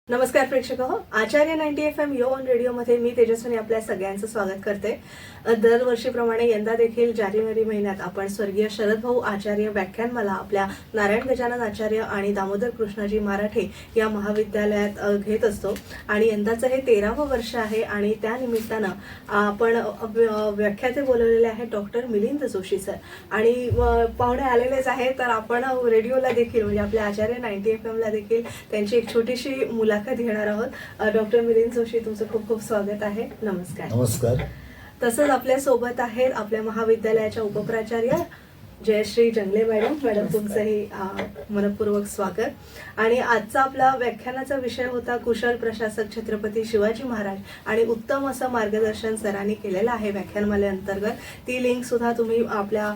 नमस्कार प्रेक्षक हो, आचार्य 90 FM यो ऑन रेडिओमध्ये मी तेजस्विनी आपल्या सगळ्यांचं स्वागत करते. दरवर्षीप्रमाणे यंदा देखील जानेवारी महिन्यात आपण स्वर्गीय शरद भाऊ आचार्य व्याख्यानमाला आपल्या नारायण गजानन आचार्य आणि दामोदर कृष्णाजी मराठे या महाविद्यालयात घेत असतो. आणि यंदाचं हे 13वं वर्ष आहे आणि त्या निमित्तानं आपण व्याख्याते बोलवलेले आहेत डॉक्टर मिलिंद जोशी सर. आणि पाहुणे आलेलेच आहे, तर आपण रेडिओला देखील म्हणजे आपल्या आचार्य 90 FM ला देखील त्यांची एक छोटीशी मुलाखत घेणार आहोत. डॉक्टर मिलिंद जोशी, तुमचं खूप खूप स्वागत आहे. नमस्कार. नमस्कार. तसंच आपल्या सोबत आहेत आपल्या महाविद्यालयाच्या उपप्राचार्य जयश्री जंगले मॅडम तुमचंही मनपूर्वक स्वागत. आणि आजचा आपला व्याख्यानाचा विषय होता कुशल प्रशासक छत्रपती शिवाजी महाराज आणि उत्तम असं मार्गदर्शन सरांनी केलेलं आहे व्याख्यानमालेअंतर्गत. ती लिंक सुद्धा तुम्ही आपल्या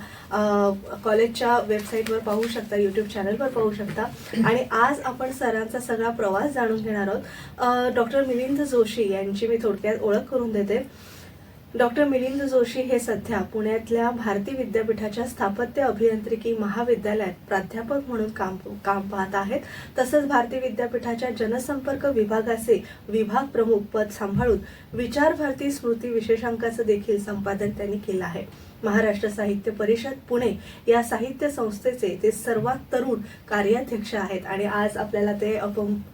कॉलेजच्या वेबसाईटवर पाहू शकता, यूट्यूब चॅनलवर पाहू शकता. आणि आज आपण सरांचा सगळा प्रवास जाणून घेणार आहोत. डॉक्टर मिलिंद जोशी यांची मी थोडक्यात ओळख करून देते. डॉक्टर मिलिंद जोशी हे सध्या पुण्यातल्या भारती विद्यापीठाच्या स्थापत्य अभियांत्रिकी महाविद्यालयात प्राध्यापक म्हणून काम पाहत आहेत. तसंच भारती विद्यापीठाच्या जनसंपर्क विभागाचे विभाग प्रमुख पद सांभाळून विचार भारती स्मृती विशेषांकाचं देखील संपादन त्यांनी केलं आहे. महाराष्ट्र साहित्य परिषद पुणे या साहित्य संस्थेचे ते सर्वात तरुण कार्याध्यक्ष आहेत आणि आज आपल्याला ते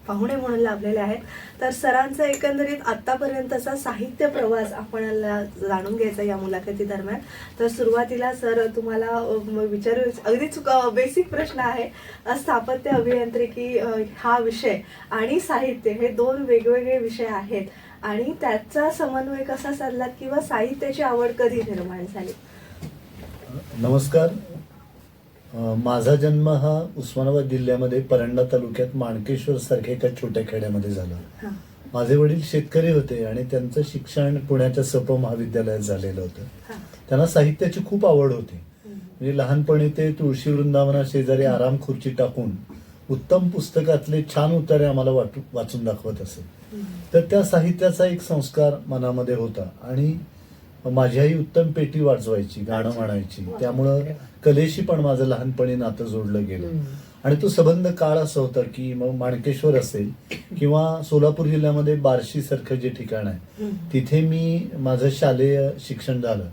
पाहुणे म्हणून लाभलेले आहेत. तर सरांचा एकंदरीत आतापर्यंतचा साहित्य प्रवास आपल्याला जाणून घ्यायचा या मुलाखती दरम्यान. तर सुरुवातीला सर तुम्हाला विचारू अगदीच बेसिक प्रश्न आहे. स्थापत्य अभियांत्रिकी हा विषय आणि साहित्य हे दोन वेगवेगळे विषय आहेत आणि त्याचा समन्वय कसा साधलात किंवा साहित्याची आवड कधी निर्माण झाली? नमस्कार. माझा जन्म हा उस्मानाबाद जिल्ह्यामध्ये परंडा तालुक्यात माणकेश्वर सारख्या एका छोट्या खेड्यामध्ये झाला. माझे वडील शेतकरी होते आणि त्यांचं शिक्षण पुण्याच्या सप महाविद्यालयात झालेलं होतं. त्यांना साहित्याची खूप आवड होती. म्हणजे लहानपणी ते तुळशी वृंदावना शेजारी आराम खुर्ची टाकून उत्तम पुस्तकातले छान उतारे आम्हाला वाचून दाखवत असे. तर त्या साहित्याचा एक संस्कार मनामध्ये होता आणि माझी आई उत्तम पेटी वाजवायची, गाणं म्हणायची. त्यामुळं कलेशी पण माझं लहानपणी नातं जोडलं गेलं. आणि तो संबंध काळ असा होता की मग माणकेश्वर असेल किंवा सोलापूर जिल्ह्यामध्ये बार्शी सारखं जे ठिकाण आहे तिथे मी माझं शालेय शिक्षण झालं.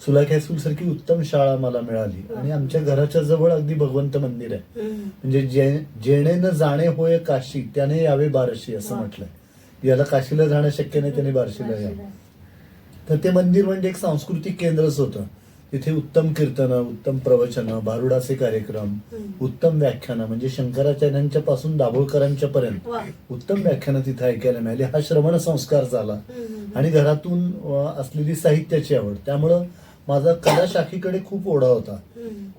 सुलाखी हायस्कूल सारखी उत्तम शाळा मला मिळाली आणि आमच्या घराच्या जवळ अगदी भगवंत मंदिर आहे. म्हणजे जेणे न जाणे होय काशी त्याने यावे बार्शी असं म्हटलंय. याला काशीला जाणं शक्य नाही, त्याने बार्शीला यावं. तर ते मंदिर म्हणजे एक सांस्कृतिक केंद्रच होतं. तिथे उत्तम कीर्तनं, उत्तम प्रवचनं, भारुडाचे कार्यक्रम, उत्तम व्याख्यानं म्हणजे शंकराचार्यांच्या पासून दाभोळकरांच्या पर्यंत उत्तम व्याख्यानं तिथे ऐकायला मिळाली. हा श्रवण संस्कार झाला आणि घरातून असलेली साहित्याची आवड. त्यामुळं माझा कला शाखेकडे खूप ओढा होता.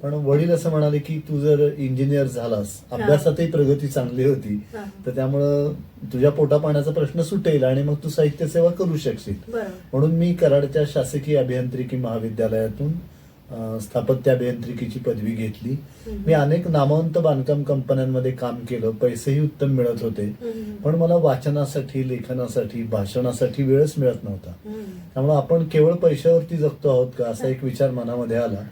पण वडील असं म्हणाले की तू जर इंजिनियर झालास, अभ्यासातही प्रगती चांगली होती, तर त्यामुळं तुझ्या पोटा पाण्याचा प्रश्न सुटेल आणि मग तू साहित्य सेवा करू शकशील. म्हणून मी कराडच्या शासकीय अभियांत्रिकी महाविद्यालयातून स्थापत्य अभियांत्रिकीची पदवी घेतली. मी अनेक नामवंत बांधकाम कंपन्यांमध्ये काम केलं, पैसेही उत्तम मिळत होते. पण मला वाचनासाठी, लेखनासाठी, भाषणासाठी वेळच मिळत नव्हता. त्यामुळे आपण केवळ पैशावरती जगतो आहोत का असा एक विचार मनामध्ये आला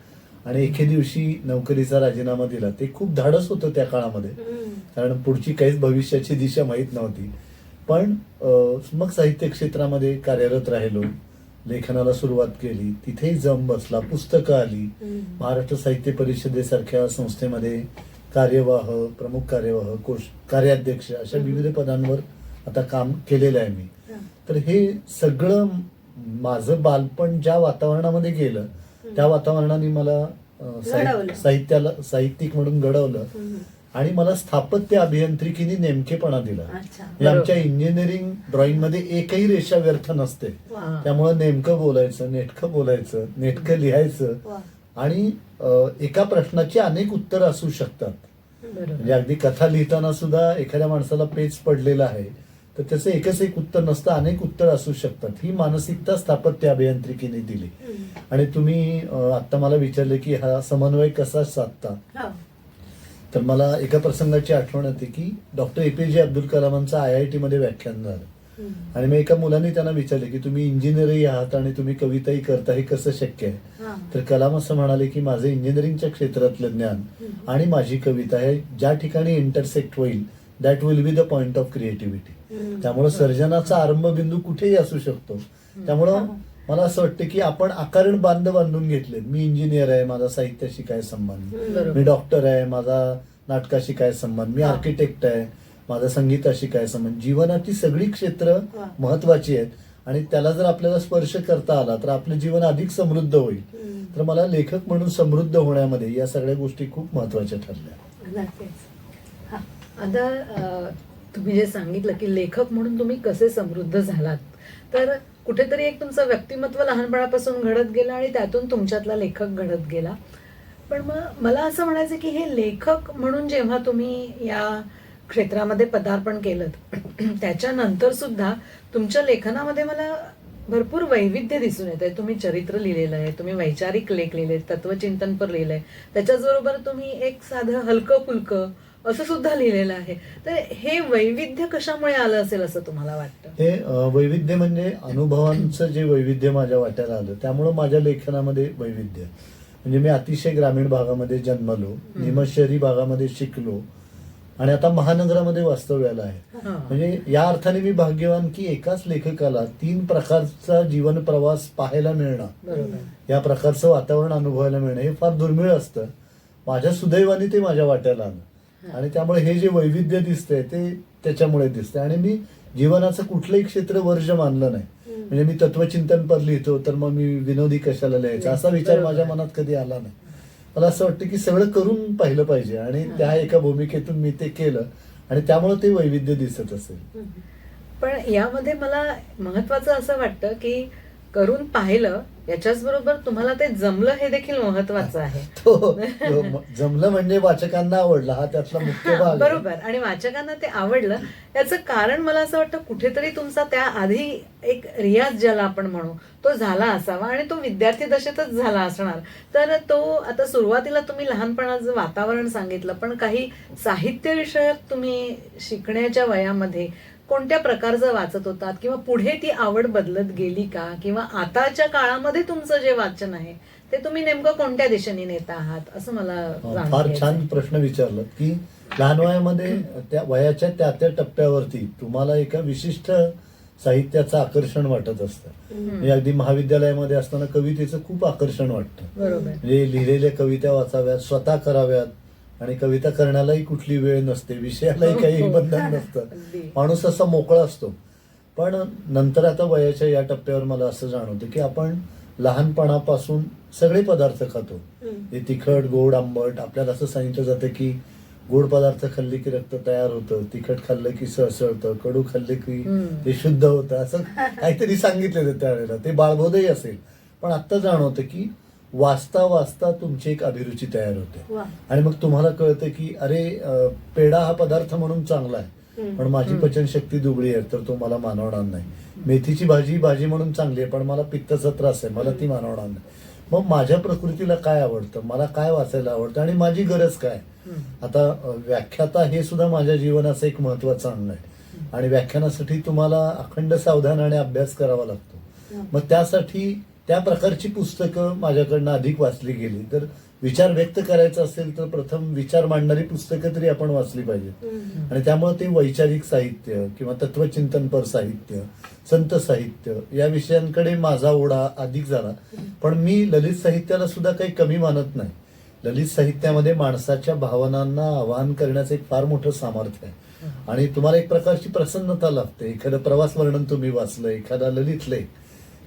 आणि एके दिवशी नोकरीचा राजीनामा दिला. ते खूप धाडस होतं त्या काळामध्ये, कारण पुढची काहीच भविष्याची दिशा माहीत नव्हती. पण मग साहित्य क्षेत्रामध्ये कार्यरत राहिलो, लेखनाला सुरुवात केली, तिथेही जम बसला, पुस्तकं आली. महाराष्ट्र साहित्य परिषदेसारख्या संस्थेमध्ये कार्यवाह, प्रमुख कार्यवाह, कार्याध्यक्ष अशा विविध पदांवर आता काम केलेलं आहे मी. तर हे सगळं माझं बालपण ज्या वातावरणामध्ये गेलं त्या वातावरणाने मला साहित्यिक म्हणून घडवलं आणि मला स्थापत्य अभियांत्रिकीने नेमकेपणा दिला. आमच्या इंजिनिअरिंग ड्रॉइंग मध्ये एकही रेषा व्यर्थ नसते. त्यामुळं नेमकं बोलायचं, नेटकं बोलायचं, नेटकं लिहायचं आणि एका प्रश्नाची अनेक उत्तर असू शकतात. म्हणजे अगदी कथा लिहिताना सुद्धा एखाद्या माणसाला पेच पडलेला आहे तर त्याचं एकच एक उत्तर नसतं, अनेक उत्तर असू शकतात. ही मानसिकता स्थापत्य अभियांत्रिकीने दिली. आणि तुम्ही आता मला विचारले की हा समन्वय कसा साधता, तर मला एका प्रसंगाची आठवण येते की डॉक्टर APJ अब्दुल कलामांचं IIT मध्ये व्याख्यान झालं आणि मग एका मुलांनी त्यांना विचारले की तुम्ही इंजिनियरही आहात आणि तुम्ही कविताही करता, हे कसं शक्य आहे? तर कलाम असं म्हणाले की माझं इंजिनिअरिंगच्या क्षेत्रातलं ज्ञान आणि माझी कविता हे ज्या ठिकाणी इंटरसेक्ट होईल that will be the point of creativity. त्यामुळं सर्जनाचा आरंभबिंदू कुठेही असू शकतो. त्यामुळं मला असं वाटतं की आपण आकारण बांधून घेतले. मी इंजिनियर आहे, माझा साहित्याशी काय संबंध, मी डॉक्टर आहे, माझा नाटकाशी काय संबंध, मी आर्किटेक्ट आहे, माझा संगीताशी काय संबंध. जीवनाची सगळी क्षेत्र महत्वाची आहेत आणि त्याला जर आपल्याला स्पर्श करता आला तर आपलं जीवन अधिक समृद्ध होईल. तर मला लेखक म्हणून समृद्ध होण्यामध्ये या सगळ्या गोष्टी खूप महत्वाच्या ठरल्या. आता तुम्ही जे सांगितलं की लेखक म्हणून तुम्ही कसे समृद्ध झालात, तर कुठेतरी एक तुमचं व्यक्तिमत्व लहानपणापासून घडत गेलं आणि त्यातून तुमच्यातला लेखक घडत गेला. पण मग मला असं म्हणायचं की हे लेखक म्हणून जेव्हा तुम्ही या क्षेत्रामध्ये पदार्पण केलं त्याच्यानंतर सुद्धा तुमच्या लेखनामध्ये मला भरपूर वैविध्य दिसून येत आहे. तुम्ही चरित्र लिहिलेलं आहे, तुम्ही वैचारिक लेख लिहिले, तत्वचिंतनपर लिहिलंय, त्याच्याचबरोबर तुम्ही एक साधं हलकं फुलकं असं सुद्धा लिहिलेलं आहे. तर हे वैविध्य कशामुळे आलं असेल असं तुम्हाला वाटतं? हे वैविध्य म्हणजे अनुभवांचं जे वैविध्य माझ्या वाट्याला आलं त्यामुळं माझ्या लेखनामध्ये वैविध्य. म्हणजे मी अतिशय ग्रामीण भागामध्ये जन्मलो, निमशहरी भागामध्ये शिकलो आणि आता महानगरामध्ये वास्तव्याला आहे. म्हणजे या अर्थाने मी भाग्यवान की एकाच लेखकाला 3 प्रकारचा जीवन प्रवास पाहायला मिळणं, या प्रकारचं वातावरण अनुभवायला मिळणं हे फार दुर्मिळ असतं. माझ्या सुदैवाने ते माझ्या वाट्याला आलं आणि त्यामुळे हे जे वैविध्य दिसतंय ते त्याच्यामुळे दिसतंय. आणि मी जीवनाचं कुठलंही क्षेत्र वर्ज्य मानलं नाही. म्हणजे मी तत्वचिंतनपर लिहितो तर मग मी विनोदी कशाला लिहायचं असा विचार माझ्या मनात कधी आला नाही. मला असं वाटतं की सगळं करून पाहिलं पाहिजे आणि त्या एका भूमिकेतून मी ते केलं आणि त्यामुळे ते वैविध्य दिसत असेल. पण यामध्ये मला महत्वाचं असं वाटतं की करून पाहिलं याच्याच बरोबर तुम्हाला ते जमलं हे देखील महत्वाचं आहे. जमलं म्हणजे वाचकांना आवडलं हा त्यातला मुख्य भाग. बरोबर. आणि वाचकांना ते आवडलं याचं कारण मला असं वाटतं कुठेतरी तुमचा त्या आधी एक रियाज ज्याला आपण म्हणू तो झाला असावा आणि तो विद्यार्थी दशेतच झाला असणार. तर तो आता सुरुवातीला तुम्ही लहानपणाचं वातावरण सांगितलं, पण काही साहित्य विषयक तुम्ही शिकण्याच्या वयामध्ये कोणत्या प्रकारचं वाचत होतात किंवा पुढे ती आवड बदलत गेली का, किंवा आताच्या काळामध्ये तुमचं जे वाचन आहे ते तुम्ही नेमकं कोणत्या दिशेने नेता आहात असं मला जाणून फार घ्यायचं छान आहे. प्रश्न विचारला की लहान वयामध्ये त्या वयाच्या त्या टप्प्यावरती तुम्हाला एका विशिष्ट साहित्याचं आकर्षण वाटत असतं. म्हणजे अगदी महाविद्यालयामध्ये असताना कवितेचं खूप आकर्षण वाटतं. बरोबर. म्हणजे लिहिलेल्या कविता वाचाव्यात, स्वतः कराव्यात आणि कविता करण्यालाही कुठली वेळ नसते, विषयालाही काही बंधन नसतं, माणूस असा मोकळा असतो. पण नंतर आता वयाच्या या टप्प्यावर मला असं जाणवतं की आपण लहानपणापासून सगळे पदार्थ खातो. हे तिखट, गोड, आंबट. आपल्याला असं सांगितलं जातं की गोड पदार्थ खाल्ले की रक्त तयार होतं, तिखट खाल्लं की सळसळतं, कडू खाल्ले की ते शुद्ध होतं, असं काहीतरी सांगितलेलं त्यावेळेला. ते बाळबोधही असेल. पण आता जाणवतं की वाचता वाचता तुमची एक अभिरुची तयार होते आणि मग तुम्हाला कळतं की अरे पेढा हा पदार्थ म्हणून चांगला आहे पण माझी पचनशक्ती दुबळी आहे तर तो मला मानवणार नाही. मेथीची भाजी म्हणून चांगली आहे पण मला पित्ताचा त्रास आहे, मला ती मानवणार नाही. मग माझ्या प्रकृतीला काय आवडतं, मला काय वाचायला आवडतं आणि माझी गरज काय. आता व्याख्याता हे सुद्धा माझ्या जीवनाचं एक महत्वाचं अंग आहे आणि व्याख्यानासाठी तुम्हाला अखंड सावधान आणि अभ्यास करावा लागतो. मग त्यासाठी त्या प्रकारची पुस्तकं माझ्याकडनं अधिक वाचली गेली. तर विचार व्यक्त करायचा असेल तर प्रथम विचार मांडणारी पुस्तकं तरी आपण वाचली पाहिजेत आणि त्यामुळे ते वैचारिक साहित्य किंवा तत्वचिंतनपर साहित्य, संत साहित्य या विषयांकडे माझा ओढा अधिक झाला. पण मी ललित साहित्याला सुद्धा काही कमी मानत नाही. ललित साहित्यामध्ये माणसाच्या भावनांना आवाहन करण्याचं एक फार मोठं सामर्थ्य आहे आणि तुम्हाला एक प्रकारची प्रसन्नता लागते. एखादं प्रवास वर्णन तुम्ही वाचलं, एखादा ललित लेख,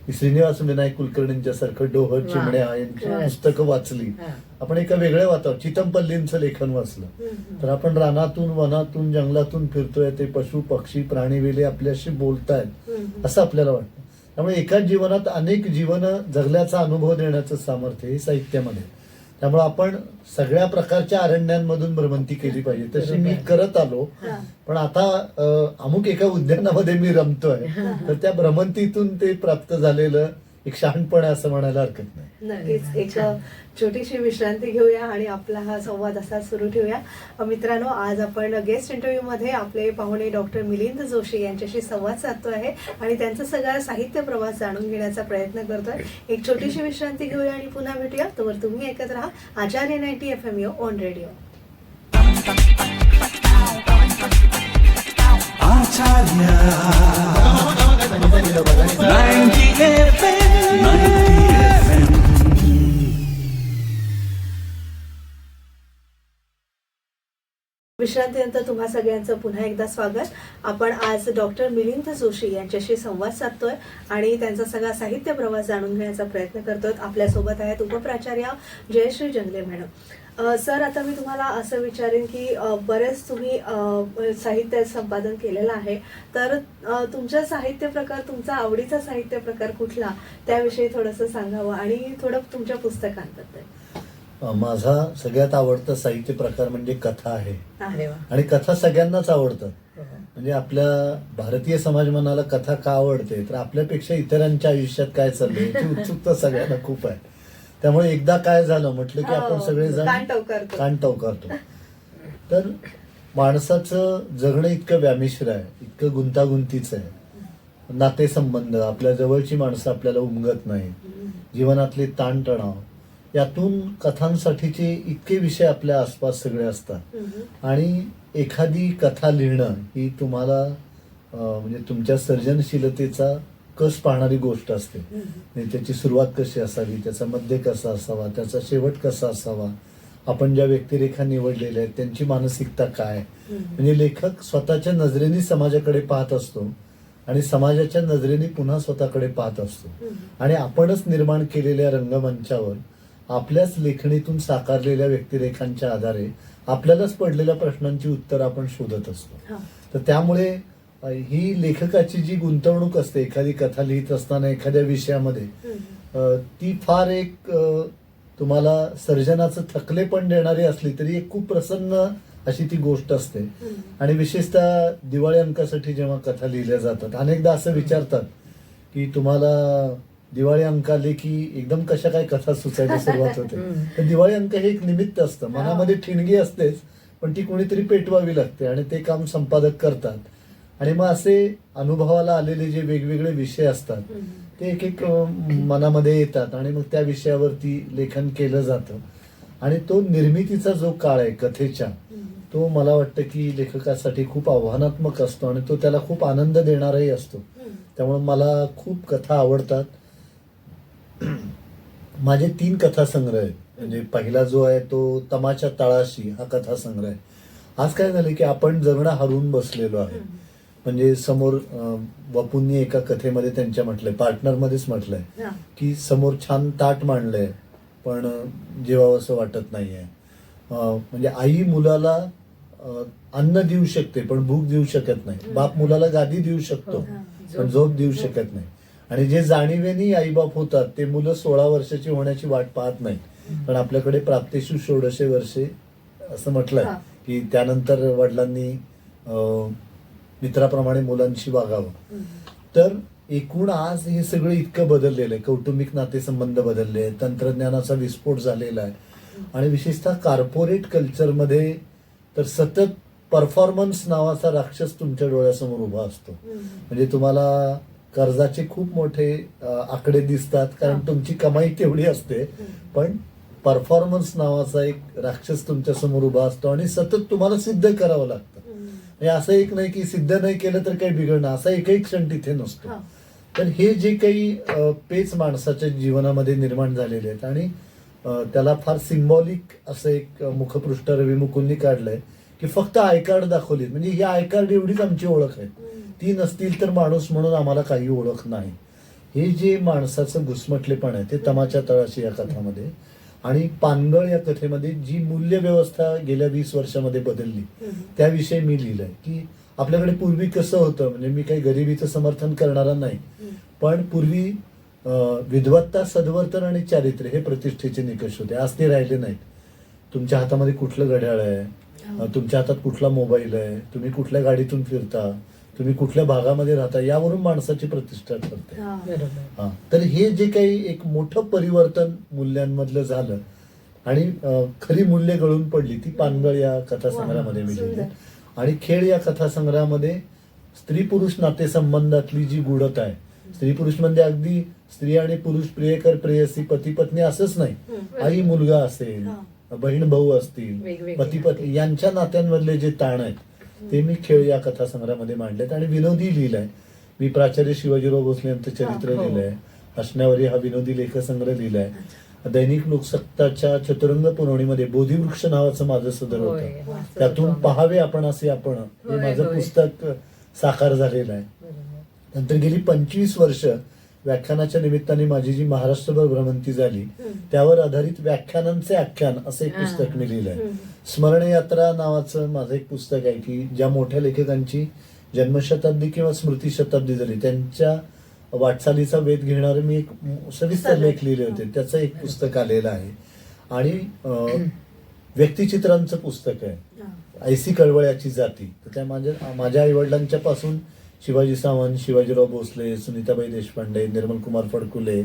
श्रीनिवास विनायक कुलकर्णींच्या सारखं डोहर चिमण्या यांची पुस्तकं वाचली, आपण एका वेगळ्या वातावरण, चितमपल्लींचं लेखन वाचलं तर आपण रानातून, वनातून, जंगलातून फिरतोय, ते पशु पक्षी प्राणी वेले आपल्याशी बोलतायत असं आपल्याला वाटतं. त्यामुळे एकाच जीवनात अनेक जीवन जगल्याचा अनुभव देण्याचं सामर्थ्य हे साहित्यामध्ये. त्यामुळे आपण सगळ्या प्रकारच्या अरण्यांमधून भ्रमंती केली पाहिजे. तशी मी करत आलो. पण आता अमुक एका उद्यानामध्ये मी रमतोय तर त्या भ्रमंतीतून ते प्राप्त झालेलं एक शहाणपण आहे असं म्हणायला हरकत नाही. नक्कीच. एक छोटीशी विश्रांती घेऊया आणि आपला हा संवाद असा सुरू ठेवूया. मित्रांनो, आज आपण गेस्ट इंटरव्ह्यू मध्ये आपले पाहुणे डॉक्टर मिलिंद जोशी यांच्याशी संवाद साधतो आहे आणि त्यांचा सगळा साहित्य प्रवास जाणून घेण्याचा प्रयत्न करतोय. एक छोटीशी विश्रांती घेऊया आणि पुन्हा भेटूया. तोवर तुम्ही ऐकत राहा आचार्य 90 FM ऑन रेडिओ. विश्रांतीनंतर तुम्हा सगळ्यांचं पुन्हा एकदा स्वागत. आपण आज डॉक्टर मिलिंद जोशी यांच्याशी संवाद साधतोय आणि त्यांचा सगळा साहित्य प्रवास जाणून घेण्याचा प्रयत्न करतोय. आपल्यासोबत आहेत उपप्राचार्य जयश्री जंगले मॅडम. सर, आता मी तुम्हाला असं विचारेन की बरेच तुम्ही साहित्य संपादन केलेलं आहे, तर तुमचा साहित्य प्रकार, तुमचा आवडीचा साहित्य प्रकार कुठला, त्याविषयी थोडंसं सांगावं आणि थोडं तुमच्या पुस्तकांबद्दल. माझा सगळ्यात आवडता साहित्य प्रकार म्हणजे कथा आहे. अरे वा. आणि कथा सगळ्यांनाच आवडतात. हो. म्हणजे आपल्या भारतीय समाज मनाला कथा का आवडते, तर आपल्यापेक्षा इतरांच्या आयुष्यात काय चाललंय याची उत्सुकता सगळ्यांना खूप आहे. त्यामुळे एकदा काय झालं म्हटलं की आपण सगळेजण कान टवकारतो. तर माणसाचं जगणं इतकं व्यामिश्र आहे, इतकं गुंतागुंतीचं आहे. नातेसंबंध, आपल्या जवळची माणसं आपल्याला उमगत नाही, जीवनातले ताणतणाव, यातून कथांसाठीचे इतके विषय आपल्या आसपास सगळे असतात. आणि एखादी कथा लिहिणं ही तुम्हाला म्हणजे तुमच्या सर्जनशीलतेचा कस पाहणारी गोष्ट असते. त्याची सुरुवात कशी असावी, त्याचा मध्य कसा असावा, त्याचा शेवट कसा असावा, आपण ज्या व्यक्तिरेखा निवडलेल्या आहेत त्यांची मानसिकता काय. म्हणजे लेखक स्वतःच्या नजरेने समाजाकडे पाहत असतो आणि समाजाच्या नजरेने पुन्हा स्वतःकडे पाहत असतो. आणि आपणच निर्माण केलेल्या रंगमंचावर आपल्याच लेखणीतून साकारलेल्या व्यक्तिरेखांच्या आधारे आपल्यालाच पडलेल्या प्रश्नांची उत्तर आपण शोधत असतो. तर त्यामुळे ही लेखकाची जी गुंतवणूक असते एखादी कथा लिहित असताना एखाद्या विषयामध्ये, ती फार एक तुम्हाला सर्जनाचं थकले पण देणारी असली तरी एक खूप प्रसन्न अशी ती गोष्ट असते. आणि विशेषतः दिवाळी अंकासाठी जेव्हा कथा लिहिल्या जातात, अनेकदा असं विचारतात की तुम्हाला दिवाळी अंक आले की एकदम कशा काय कथा सुचायला सुरुवात होते. तर दिवाळी अंक हे एक निमित्त असतं. मनामध्ये ठिणगी असतेच, पण ती कोणीतरी पेटवावी लागते आणि ते काम संपादक करतात. आणि मग असे अनुभवाला आलेले जे वेगवेगळे विषय असतात ते एक एक मनामध्ये येतात आणि मग त्या विषयावरती लेखन केलं जातं. आणि तो निर्मितीचा जो काळ आहे कथेच्या, तो मला वाटतं की लेखकासाठी खूप आव्हानात्मक असतो आणि तो त्याला खूप आनंद देणाराही असतो. त्यामुळे मला खूप कथा आवडतात. माझे 3 कथासंग्रह आहेत. म्हणजे पहिला जो आहे तो तमाच्या तळाशी हा कथासंग्रह आहे. आज काय झालं की आपण जगणं हरवून बसलेलो आहे. म्हणजे समोर वपूंनी एका कथेमध्ये त्यांच्या म्हटलंय, पार्टनरमध्येच म्हटलंय की समोर छान ताट मांडलंय पण जेवावं असं वाटत नाहीये. म्हणजे आई मुलाला अन्न देऊ शकते पण भूक देऊ शकत नाही. बाप मुलाला गादी देऊ शकतो पण झोप देऊ शकत नाही. आणि जे जाणीवेनी आईबाप होतात ते मुलं 16 वर्षाची होण्याची वाट पाहत नाहीत. पण आपल्याकडे प्राप्तेषु 16 वर्षे असं म्हटलंय की त्यानंतर वडिलांनी मित्राप्रमाणे मुलांशी वागावं. तर एकूण आज हे सगळं इतकं बदललेलं आहे. कौटुंबिक नातेसंबंध बदलले आहेत, तंत्रज्ञानाचा विस्फोट झालेला आहे. आणि विशेषतः कॉर्पोरेट कल्चरमध्ये तर सतत परफॉर्मन्स नावाचा राक्षस तुमच्या डोळ्यासमोर उभा असतो. म्हणजे तुम्हाला कर्जाचे खूप मोठे आकडे दिसतात कारण तुमची कमाई तेवढी असते, पण परफॉर्मन्स नावाचा एक राक्षस तुमच्या समोर उभा असतो आणि सतत तुम्हाला सिद्ध करावं लागतं. म्हणजे असं एक नाही की सिद्ध नाही केलं तर काही बिघडणं, असा एकही क्षण तिथे नसतो. तर हे जे काही पेच माणसाच्या जीवनामध्ये निर्माण झालेले आहेत आणि त्याला फार सिम्बॉलिक असं एक मुखपृष्ठ रवी मुकुंदनी काढलंय की फक्त आय कार्ड दाखवलीत, म्हणजे ही आय कार्ड एवढीच आमची ओळख आहे, ती नसतील तर माणूस म्हणून आम्हाला काही ओळख नाही. हे जे माणसाचं घुसमटलेपण आहे ते तमाच्या तळाशी या कथामध्ये. आणि पानगळ या कथेमध्ये जी मूल्य व्यवस्था गेल्या 20 वर्षामध्ये बदलली त्याविषयी मी लिहिलंय की आपल्याकडे पूर्वी कसं होतं. म्हणजे मी काही गरिबीचं समर्थन करणारा नाही, पण पूर्वी विद्वत्ता, सद्वर्तन आणि चारित्र्य हे प्रतिष्ठेचे निकष होते. आज ते राहिले नाहीत. तुमच्या हातामध्ये कुठलं घड्याळ आहे, तुमच्या हातात कुठला मोबाईल आहे, तुम्ही कुठल्या गाडीतून फिरता, तुम्ही कुठल्या भागामध्ये राहता, यावरून माणसाची प्रतिष्ठा ठरते. तर हे जे काही एक मोठं परिवर्तन मूल्यांमधलं झालं आणि खरी मूल्य गळून पडली ती पानगळ या कथासंग्रहामध्ये मी लिहिली. आणि खेळ या कथासंग्रहामध्ये स्त्री पुरुष नातेसंबंधातली जी गूढता आहे, स्त्री पुरुष म्हणजे अगदी स्त्री आणि पुरुष, प्रियकर प्रेयसी, पती पत्नी असंच नाही, आई मुलगा असेल, बहीण भाऊ असतील, पती पत्नी यांच्या नात्यांमधले जे ताण आहेत ते मी खेळ या कथासंग्रहामध्ये मांडलेत आणि विनोदी लिहिलाय. मी प्राचार्य शिवाजीराव भोसले यांचं चरित्र हो. लिहिलंय. हसण्यावरी हा विनोदी लेखसंग्रह लिहिलाय. दैनिक लोकसत्ताच्या चतुरंग पुरवणीमध्ये बोधिवृक्ष नावाचं माझं सदर होय, होतं. वाचलं त्यातून होतं. पहावे आपण असे आपण हे होय, माझं होय. पुस्तक साकार झालेलं आहे. बरोबर. नंतर गेली 25 वर्ष व्याख्यानाच्या निमित्ताने माझी जी महाराष्ट्रभर भ्रमंती झाली त्यावर आधारित व्याख्यानांचे आख्यान असं एक पुस्तक मी लिहिलंय. स्मरण यात्रा नावाचं माझं एक पुस्तक आहे की ज्या मोठ्या लेखकांची जन्मशताब्दी किंवा स्मृती शताब्दी झाली त्यांच्या वाटचालीचा वेध घेणारे मी एक सविस्तर लेख लिहिले होते. त्याचं एक पुस्तक आलेलं आहे. आणि व्यक्तिचित्रांचं पुस्तक आहे ऐसी कळवळ्याची जाती. तर त्या माझ्या आईवडिलांच्या पासून शिवाजी सावंत, शिवाजीराव भोसले, सुनीताबाई देशपांडे, निर्मल कुमार फडकुले,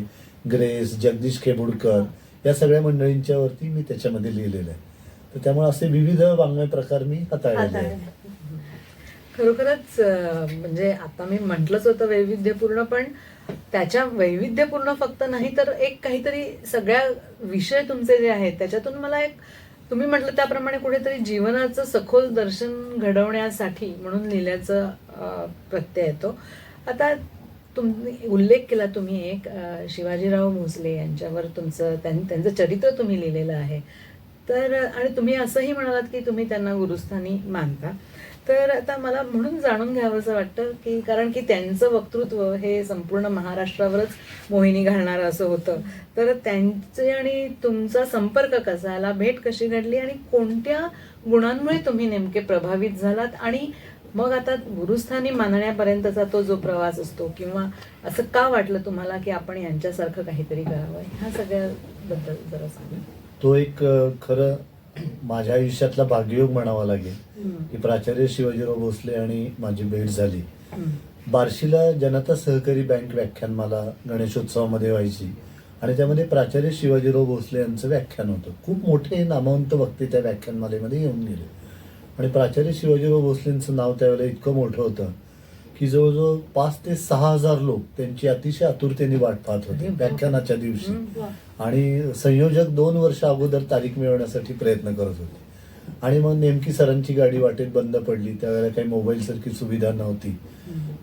ग्रेस, जगदीश खेबुडकर या सगळ्या मंडळींच्या वरती मी त्याच्यामध्ये लिहिलेलं आहे. तर त्यामुळे असे विविध वाङ्मय प्रकार मी हाताळलेले आहेत. खरोखरच म्हणजे आता मी म्हटलंच होतं वैविध्यपूर्ण, पण त्याच्या वैविध्यपूर्ण फक्त नाही तर एक काहीतरी सगळ्या विषय तुमचे जे आहेत त्याच्यातून मला एक तुम्ही म्हटलं त्याप्रमाणे कुठेतरी जीवनाचं सखोल दर्शन घडवण्यासाठी म्हणून लिहिल्याचं प्रत्यय येतो. आता तुम्ही उल्लेख केला तुम्ही एक शिवाजीराव भोसले यांच्यावर त्यांचं चरित्र तुम्ही लिहिलेलं आहे. तर आणि तुम्ही असंही म्हणालात की तुम्ही त्यांना गुरुस्थानी मानता. तर आता मला म्हणून जाणून घ्यावंसं वाटतं की कारण की त्यांचं वक्तृत्व हे संपूर्ण महाराष्ट्रावरच मोहिनी घालणारं असं होतं. तर त्यांचे आणि तुमचा संपर्क कसा आला, भेट कशी घडली आणि कोणत्या गुणांमुळे तुम्ही नेमके प्रभावित झालात आणि मग आता गुरुस्थानी मानण्यापर्यंतचा तो जो प्रवास असतो किंवा असं का वाटलं तुम्हाला की आपण यांच्यासारखं काहीतरी करावं, ह्या सगळ्याबद्दल जरा सांगा. तो एक खरं माझ्या आयुष्यातला भाग्ययोग म्हणावा लागेल की प्राचार्य शिवाजीराव भोसले आणि माझी भेट झाली. बार्शीला जनता सहकारी बँक व्याख्यानमाला गणेशोत्सवामध्ये व्हायची आणि त्यामध्ये प्राचार्य शिवाजीराव भोसले यांचं व्याख्यान होतं. खूप मोठे नामवंत वक्ते त्या व्याख्यानमालेमध्ये येऊन गेले आणि प्राचार्य शिवाजीराव भोसलेंचं नाव त्यावेळेला इतकं मोठं होतं की जवळजवळ 5 ते 6 हजार लोक त्यांची अतिशय आतुरतेने वाट पाहत होते व्याख्यानाच्या दिवशी. आणि संयोजक 2 वर्ष अगोदर तारीख मिळवण्यासाठी प्रयत्न करत होते. आणि मग नेमकी सरांची गाडी वाटेत बंद पडली. त्यावेळेला काही मोबाईल सारखी सुविधा नव्हती.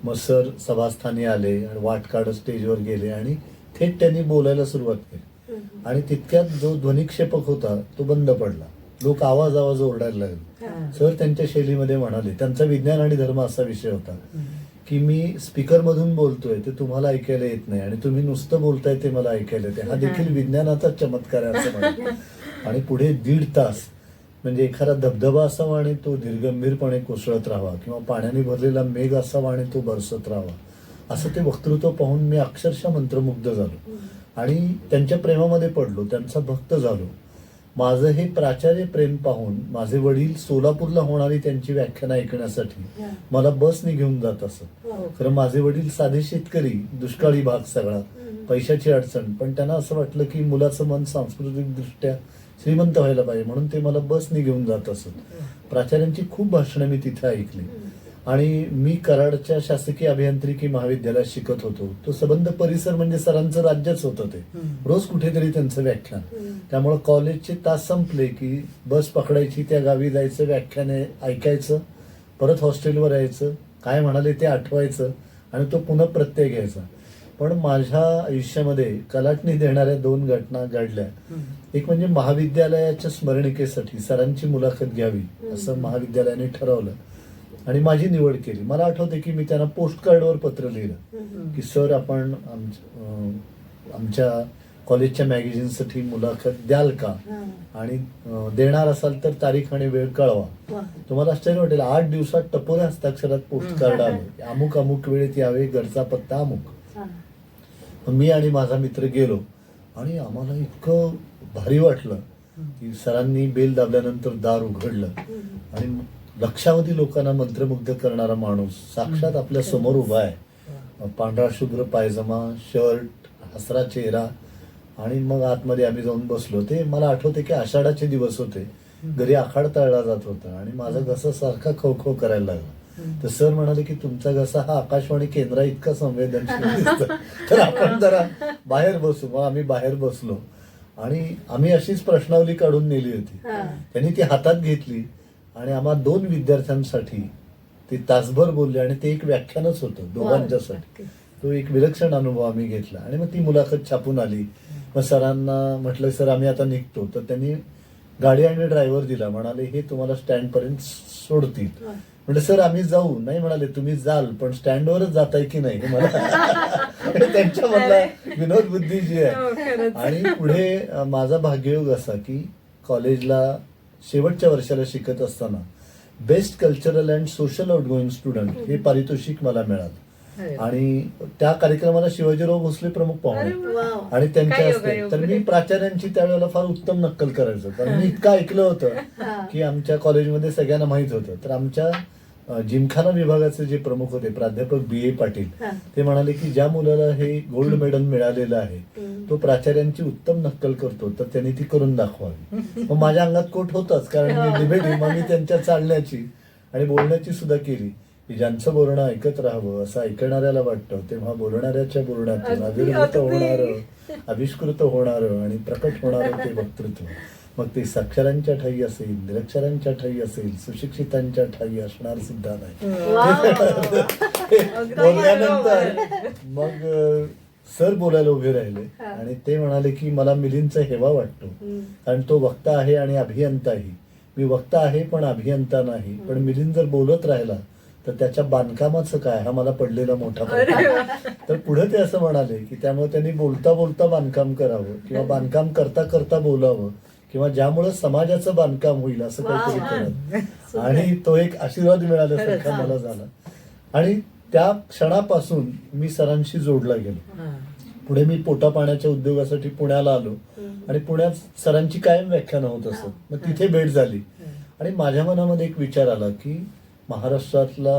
मग सर सभास्थानी आले आणि वाट काढत स्टेजवर गेले आणि थेट त्यांनी बोलायला सुरुवात केली. आणि तितक्यात जो ध्वनिक्षेपक होता तो बंद पडला. लोक आवाज ओरडायला लागले. सर त्यांच्या शैलीमध्ये म्हणाले, त्यांचा विज्ञान आणि धर्म असा विषय होता की मी स्पीकर मधून बोलतोय ते तुम्हाला ऐकायला येत नाही आणि तुम्ही नुसतं बोलताय ते मला ऐकायला येते. हा देखील विज्ञानाचा चमत्कार आहे असं म्हणाले. आणि पुढे 1.5 तास म्हणजे एखादा धबधबा असावा आणि तो धीरगंभीरपणे कोसळत राहावा किंवा पाण्याने भरलेला मेघ असावा आणि तो बरसत राहावा असं ते वक्तृत्व पाहून मी अक्षरशः मंत्रमुग्ध झालो आणि त्यांच्या प्रेमामध्ये पडलो, त्यांचा भक्त झालो. माझं हे प्राचार्य प्रेम पाहून माझे वडील सोलापूरला होणारी त्यांची व्याख्यानं ऐकण्यासाठी मला बसने घेऊन जात असत. खरं माझे वडील साधे शेतकरी, दुष्काळी भाग सगळा, पैशाची अडचण, पण त्यांना असं वाटलं की मुलाचं मन सांस्कृतिक दृष्ट्या श्रीमंत व्हायला पाहिजे म्हणून ते मला बसने घेऊन जात असत. प्राचार्यांची खूप भाषणं मी तिथे ऐकली. आणि मी कराडच्या शासकीय अभियांत्रिकी महाविद्यालयात शिकत होतो. तो संबंध परिसर म्हणजे सरांचं राज्यच होतं. ते रोज कुठेतरी त्यांचं व्याख्यान. त्यामुळे कॉलेजचे तास संपले की बस पकडायची, त्या गावी जायचं, व्याख्याने ऐकायचं, परत हॉस्टेलवर यायचं, काय म्हणाले ते आठवायचं आणि तो पुन्हा प्रत्यय घ्यायचा. पण माझ्या आयुष्यामध्ये कलाटणी देणाऱ्या 2 घटना घडल्या. एक म्हणजे महाविद्यालयाच्या स्मरणिकेसाठी सरांची मुलाखत घ्यावी असं महाविद्यालयाने ठरवलं आणि माझी निवड केली. मला आठवते की मी त्यांना पोस्ट कार्डवर पत्र लिहिलं की सर आपण आमच्या कॉलेजच्या मॅगझिनसाठी मुलाखत द्याल का आणि देणार असाल तर तारीख आणि वेळ कळवा. तुम्हाला आश्चर्य वाटेल 8 दिवसात टपोऱ्या हस्ताक्षरात पोस्ट कार्ड आले, अमुक अमुक वेळेत यावे, घरचा पत्ता अमुक. मी आणि माझा मित्र गेलो आणि आम्हाला इतकं भारी वाटलं की सरांनी बेल दाबल्यानंतर दार उघडलं आणि लक्षावधी लोकांना मंत्रमुग्ध करणारा माणूस साक्षात आपल्या समोर उभा आहे. पांढरा शुभ्र पायजमा, शर्ट, हसरा चेहरा. आणि मग आतमध्ये आम्ही जाऊन बसलो. ते मला आठवते की आषाढाचे दिवस होते, घरी आखाड तळला जात होता आणि माझा घसा सारखा खवखव करायला लागला. तर सर म्हणाले की तुमचा घसा हा आकाशवाणी केंद्रा इतका संवेदनशील दिसतो, तर आपण जरा बाहेर बसू. मग आम्ही बाहेर बसलो आणि आम्ही अशीच प्रश्नावली काढून नेली होती. त्यांनी ती हातात घेतली आणि आम्हा 2 विद्यार्थ्यांसाठी ती तासभर बोलली आणि ते एक व्याख्यानच होतं दोघांच्यासाठी. नक्की. तो एक विलक्षण अनुभव आम्ही घेतला आणि मग ती मुलाखत छापून आली. मग सरांना म्हटलं सर आम्ही आता निघतो, तर त्यांनी गाडी आणि ड्रायव्हर दिला, म्हणाले हे तुम्हाला स्टँड पर्यंत सोडतील. म्हटलं सर आम्ही जाऊ, नाही म्हणाले तुम्ही जाल पण स्टँडवरच जाताय की नाही हे मला त्यांच्या मधला विनोद बुद्धी जी हो, आहे. खरंच. आणि पुढे माझा भाग्ययोग असा की कॉलेजला शेवटच्या वर्षाला शिकत असताना best cultural and social outgoing student हे पारितोषिक मला मिळालं. अरे वा. आणि त्या कार्यक्रमाला शिवाजीराव भोसले प्रमुख पाहुणे अरे वा. वाव. आणि त्यांच्या काय हस्ते. योगायोग. तर मी प्राचार्यांची त्यावेळेला फार उत्तम नक्कल करायचो, कारण मी इतकं ऐकलं होतं हा. की आमच्या कॉलेजमध्ये सगळ्यांना माहित होतं. तर आमच्या जिमखाना विभागाचे जे प्रमुख होते प्राध्यापक B.A. पाटील, हा. ते म्हणाले की ज्या मुलाला हे गोल्ड मेडल मिळालेलं आहे हम्म. तो प्राचार्यांची उत्तम नक्कल करतो, तर त्यांनी ती करून दाखवावी. मग माझ्या अंगात कोट होताच, कारण मी डिबेट मग मी त्यांच्या चालण्याची आणि बोलण्याची सुद्धा केली की ज्यांचं बोलणं ऐकत राहावं असं ऐकणाऱ्याला वाटतं, तेव्हा बोलणाऱ्याच्या बोलण्यातून अगदी, आविर्भूत अगदी. होणारं, आविष्कृत होणारं आणि प्रकट होणारं ते वक्तृत्व, मग ते साक्षरांच्या ठाई असेल, निरक्षरांच्या ठाई असेल, सुशिक्षितांच्या ठाई असणार सुद्धा नाही. वाव. बोलल्यानंतर मग सर बोलायला उभे राहिले हा. आणि ते म्हणाले की मला मिलिंदचा हेवा वाटतो, हम्म. कारण तो वक्ता आहे आणि अभियंताही. मी वक्ता आहे पण अभियंता नाही. पण मिलिंद जर बोलत राहिला तर त्याच्या बांधकामाचं काय हा मला पडलेला मोठा प्रश्न. तर पुढे ते असं म्हणाले की त्यामुळे त्यांनी बोलता बोलता बांधकाम करावं किंवा बांधकाम करता करता बोलावं किंवा ज्यामुळे समाजाचं बांधकाम होईल असं काहीतरी वा. करत. आणि तो एक आशीर्वाद मिळाल्यासारखा खरंच. मला झाला. आणि त्या क्षणापासून मी सरांशी जोडला गेलो. हा. पुढे मी पोटा पाण्याच्या उद्योगासाठी पुण्याला आलो आणि पुण्यात सरांची कायम व्याख्यानं होत असत. मग तिथे भेट झाली आणि माझ्या मनामध्ये एक विचार आला की महाराष्ट्रातला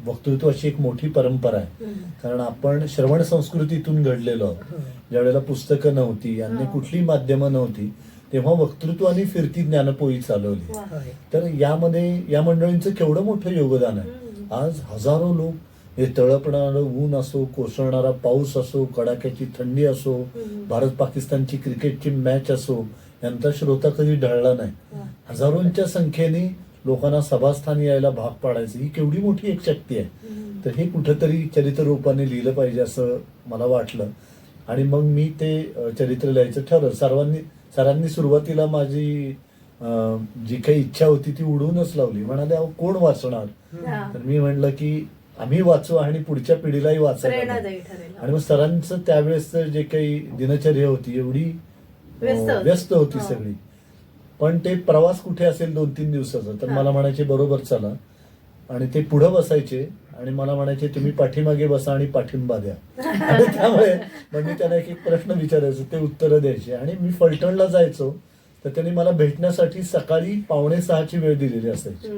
वक्तृत्वाची एक मोठी परंपरा आहे, कारण आपण श्रवण संस्कृतीतून घडलेलो आहोत. ज्यावेळेला पुस्तकं नव्हती, अन्य कुठली माध्यमं नव्हती, तेव्हा वक्तृत्वाने फिरती ज्ञानपोळी चालवली. वा. होय. तर यामध्ये या मंडळींचं केवढं मोठं योगदान आहे. आज हजारो लोक, हे तळपणारं ऊन असो, कोसळणारा पाऊस असो, कडाक्याची थंडी असो, भारत पाकिस्तानची क्रिकेटची मॅच असो, यांचा श्रोता कधी ढळला नाही. हजारोंच्या संख्येने लोकांना सभास्थानी यायला भाग पाडायचं, ही केवढी मोठी एक शक्ती आहे. तर हे कुठंतरी चरित्ररूपाने लिहिलं पाहिजे असं मला वाटलं आणि मग मी ते चरित्र लिहायचं ठरवलं. सरांनी सुरुवातीला माझी जी काही इच्छा होती ती उडवूनच लावली. म्हणाले अहो कोण वाचणार? हा. तर मी म्हणलं की आम्ही वाचू आणि पुढच्या पिढीलाही वाचायला प्रेरणादायी लावू. ठरेल. आणि मग सरांचं त्यावेळेस जे काही दिनचर्या होती एवढी व्यस्त होती हो. सगळी. पण ते प्रवास कुठे असेल 2-3 दिवसाचा, तर मला म्हणायचे बरोबर चला, आणि ते पुढे बसायचे आणि मला म्हणायचे तुम्ही पाठीमागे बसा आणि पाठिंबा द्या. आणि त्यामुळे मग मी त्यांना एक एक प्रश्न विचारायचो, ते उत्तरं द्यायचे. आणि मी फलटणला जायचो तर त्यांनी मला भेटण्यासाठी सकाळी 5:45ची वेळ दिलेली असायची.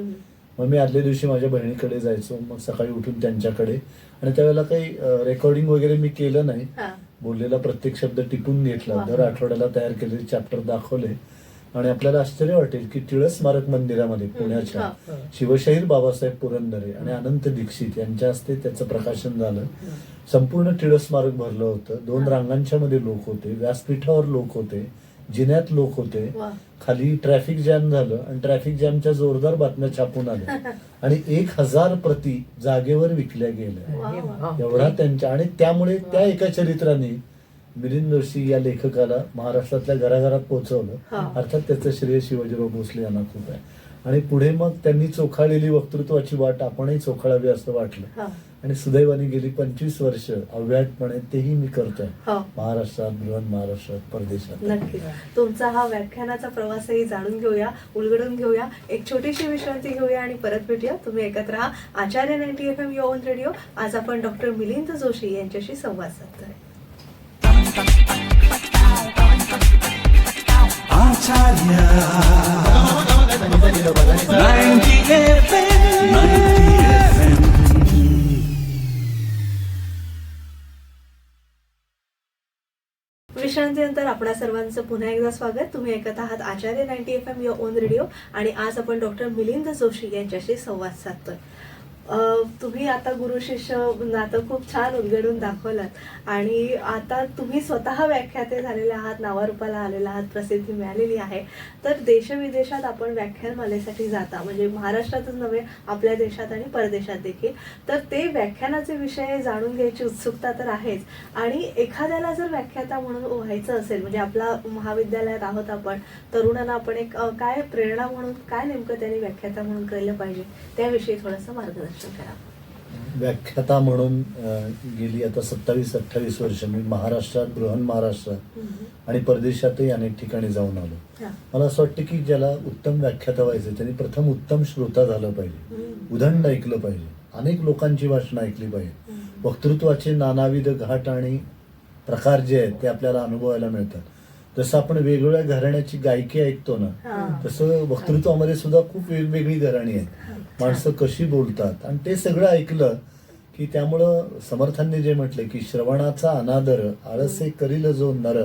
मग मी आदल्या दिवशी माझ्या बहिणीकडे जायचो, मग सकाळी उठून त्यांच्याकडे. आणि त्यावेळेला काही रेकॉर्डिंग वगैरे मी केलं नाही, बोललेला प्रत्येक शब्द टिपून घेतला. वा. दर आठवड्याला तयार केलेले चॅप्टर दाखवले. आणि आपल्याला आश्चर्य वाटेल की टिळक स्मारक मंदिरामध्ये पुण्याच्या हा. शिवशाहीर बाबासाहेब पुरंदरे आणि अनंत दीक्षित यांच्या हस्ते त्याचं प्रकाशन झालं. संपूर्ण टिळक स्मारक भरलं होतं. 2 रांगांच्या मध्ये लोक होते, व्यासपीठावर लोक होते, जिन्यात लोक होते. वा. खाली ट्रॅफिक जॅम झालं आणि ट्रॅफिक जॅमच्या जोरदार बातम्या छापून आल्या आणि 1000 प्रती जागेवर विकल्या गेल्या. अरे वा. एवढा त्यांच्या. आणि त्यामुळे त्या एका चरित्राने मिलिंद जोशी या लेखकाला महाराष्ट्रातल्या घराघरात पोहोचवलं. हा. अर्थात त्याचं श्रेय शिवाजीराव भोसले यांना खूप आहे. आणि पुढे मग त्यांनी चोखाळलेली वक्तृत्वाची वाट आपणही चोखाळावी असं वाटलं. आणि सुदैवाने गेली 25 वर्ष अव्याहतपणे तेही मी करतोय, महाराष्ट्रात, बृहन महाराष्ट्रात, परदेशात. नक्कीच. तुमचा हा व्याख्यानाचा प्रवासही जाणून घेऊया, उलगडून घेऊया, एक छोटीशी विश्रांती घेऊया आणि परत भेटूया. तुम्ही ऐकत राहा आचार्य 90 FM युअर ओन रेडिओ. आज आपण डॉक्टर मिलिंद जोशी यांच्याशी संवाद साधतोय. विश्रांतीनंतर आपणा सर्वांचं पुन्हा एकदा स्वागत. तुम्ही ऐकत आहात आचार्य 90 FM युअर ओन रेडिओ आणि आज आपण डॉक्टर मिलिंद जोशी यांच्याशी संवाद साधतोय. तुम्ही आता गुरु शिष्य नातं खूप छान उलगडून दाखवलात आणि आता तुम्ही स्वतः व्याख्याते झालेले आहात, नावारूपाला आलेला आहात, प्रसिद्धी मिळालेली आहे. तर देशविदेशात आपण व्याख्यानमालेसाठी जाता, म्हणजे महाराष्ट्रातच नव्हे आपल्या देशात आणि परदेशात देखील. तर ते व्याख्यानाचे विषय जाणून घ्यायची उत्सुकता तर आहेच. आणि एखाद्याला जर व्याख्याता म्हणून व्हायचं असेल, म्हणजे आपला महाविद्यालयात आहोत आपण, तरुणांना आपण एक काय प्रेरणा म्हणून काय नेमकं त्यांनी व्याख्याता म्हणून केलं पाहिजे, त्याविषयी थोडंसं मार्गदर्शन करा. व्याख्याता म्हणून गेली आता 27-28 वर्ष मी महाराष्ट्रात, बृहन महाराष्ट्रात आणि परदेशातही अनेक ठिकाणी जाऊन आलो. मला असं वाटतं की ज्याला उत्तम व्याख्याता व्हायचं त्यांनी प्रथम उत्तम श्रोता झालं पाहिजे, उदंड ऐकलं पाहिजे, अनेक लोकांची भाषणं ऐकली पाहिजे. वक्तृत्वाचे नानाविध घाट आणि प्रकार जे आहेत ते आपल्याला अनुभवायला मिळतात. जसं आपण वेगवेगळ्या घराण्याची गायकी ऐकतो ना, तसं वक्तृत्वामध्ये सुद्धा खूप वेगवेगळी घराणी आहेत. माणसं कशी बोलतात आणि ते सगळं ऐकलं की त्यामुळं समर्थांनी जे म्हटले की श्रवणाचा अनादर आळसे करील जो नर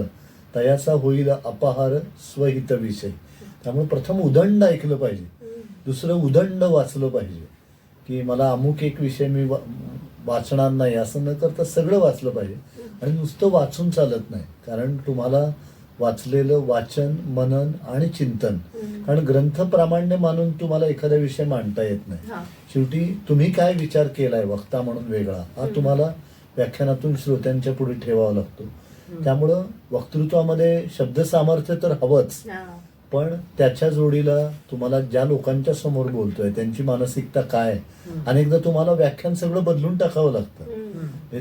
तयाचा होईल अपहार स्वहित विषय. त्यामुळे प्रथम उदंड ऐकलं पाहिजे, दुसरं उदंड वाचलं पाहिजे की मला अमुक एक विषय मी वाचणार नाही असं न करता सगळं वाचलं पाहिजे. आणि नुसतं वाचून चालत नाही, कारण तुम्हाला वाचलेलं वाचन, मनन आणि चिंतन, कारण ग्रंथ प्रामाण्य मानून तुम्हाला एखादा विषय मांडता येत नाही. शेवटी तुम्ही काय विचार केलाय वक्ता म्हणून वेगळा, हा तुम्हाला व्याख्यानातून श्रोत्यांच्या पुढे ठेवावा लागतो. त्यामुळं वक्तृत्वामध्ये शब्द सामर्थ्य तर हवंच, पण त्याच्या जोडीला तुम्हाला ज्या लोकांच्या समोर बोलतोय त्यांची मानसिकता काय, अनेकदा तुम्हाला व्याख्यान सगळं बदलून टाकावं लागतं.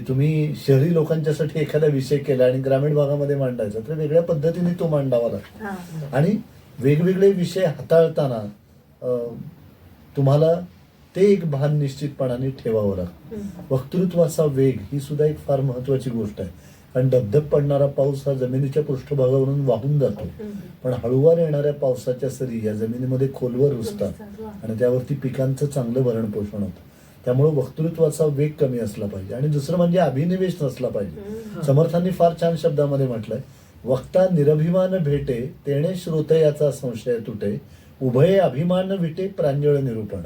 तुम्ही शहरी लोकांच्यासाठी एखादा विषय केला आणि ग्रामीण भागामध्ये मांडायचा तर वेगळ्या पद्धतीने तो मांडावा लागतो. आणि वेगवेगळे विषय हाताळताना तुम्हाला ते एक भान निश्चितपणाने ठेवावं लागतं. वक्तृत्वाचा वेग ही सुद्धा एक फार महत्वाची गोष्ट आहे, कारण धबधब पडणारा पाऊस हा जमिनीच्या पृष्ठभागावरून वाहून जातो, पण हळूवार येणाऱ्या पावसाच्या सरी या जमिनीमध्ये खोलवर रुजतात आणि त्यावरती पिकांचं चांगलं भरण पोषण होतं. त्यामुळे वक्तृत्वाचा वेग कमी असला पाहिजे. आणि दुसरं म्हणजे अभिनिवेश नसला पाहिजे. समर्थांनी फार छान शब्दामध्ये म्हटलंय, वक्ता निरभिमान भेटे तेणे श्रोते याचा संशय तुटे, उभये अभिमान विटे प्रांजळ निरूपण.